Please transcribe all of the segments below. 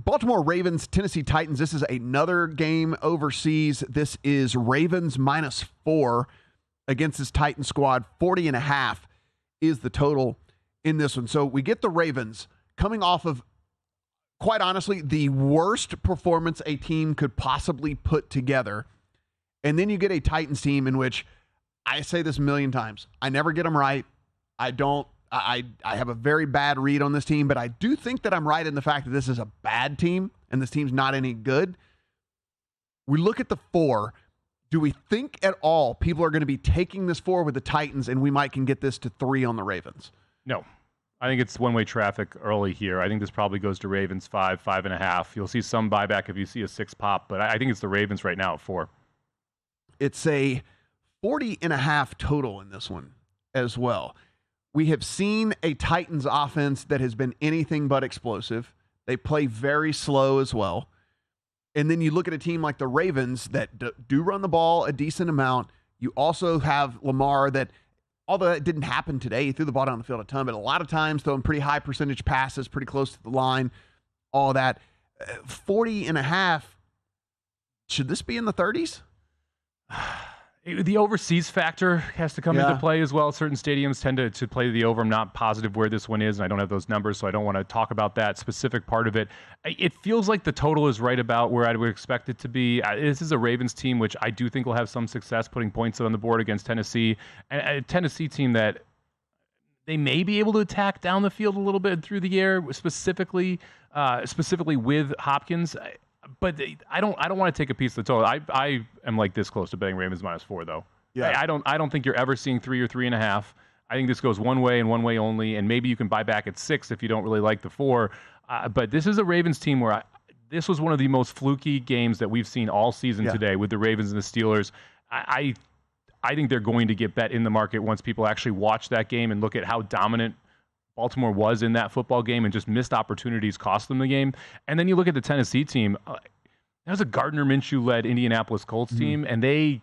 Baltimore Ravens, Tennessee Titans. This is another game overseas. This is Ravens -4 against this Titan squad. 40.5 is the total in this one. So we get the Ravens coming off of, quite honestly, the worst performance a team could possibly put together. And then you get a Titans team in which, I say this a million times, I never get them right. I have a very bad read on this team, but I do think that I'm right in the fact that this is a bad team and this team's not any good. We look at the 4. Do we think at all people are going to be taking this 4 with the Titans and we might can get this to 3 on the Ravens? No. I think it's one-way traffic early here. I think this probably goes to Ravens 5, 5.5. You'll see some buyback if you see a 6 pop, but I think it's the Ravens right now at 4. It's a 40.5 total in this one as well. We have seen a Titans offense that has been anything but explosive. They play very slow as well. And then you look at a team like the Ravens that do run the ball a decent amount. You also have Lamar that, although that didn't happen today, he threw the ball down the field a ton, but a lot of times throwing pretty high percentage passes, pretty close to the line, all that. 40.5, should this be in the 30s? The overseas factor has to come into play as well. Certain stadiums tend to play the over. I'm not positive where this one is, and I don't have those numbers, so I don't want to talk about that specific part of it. It feels like the total is right about where I would expect it to be. This is a Ravens team, which I do think will have some success putting points on the board against Tennessee. And a Tennessee team that they may be able to attack down the field a little bit through the air, specifically with Hopkins. But I don't want to take a piece of the total. I am like this close to betting Ravens -4 though. Yeah. I don't think you're ever seeing 3 or 3.5. I think this goes one way and one way only, and maybe you can buy back at 6 if you don't really like the 4. But this is a Ravens team where this was one of the most fluky games that we've seen all season today with the Ravens and the Steelers. I think they're going to get bet in the market once people actually watch that game and look at how dominant Baltimore was in that football game and just missed opportunities cost them the game. And then you look at the Tennessee team. That was a Gardner Minshew-led Indianapolis Colts team, and they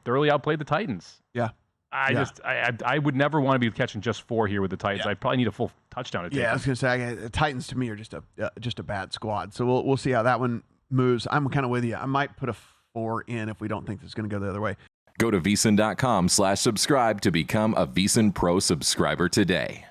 thoroughly outplayed the Titans. Yeah. I would never want to be catching just 4 here with the Titans. I'd probably need a full touchdown to take them. I was going to say, the Titans to me are just a bad squad. So we'll see how that one moves. I'm kind of with you. I might put a 4 in if we don't think this is going to go the other way. Go to VSiN.com/subscribe to become a VSiN Pro subscriber today.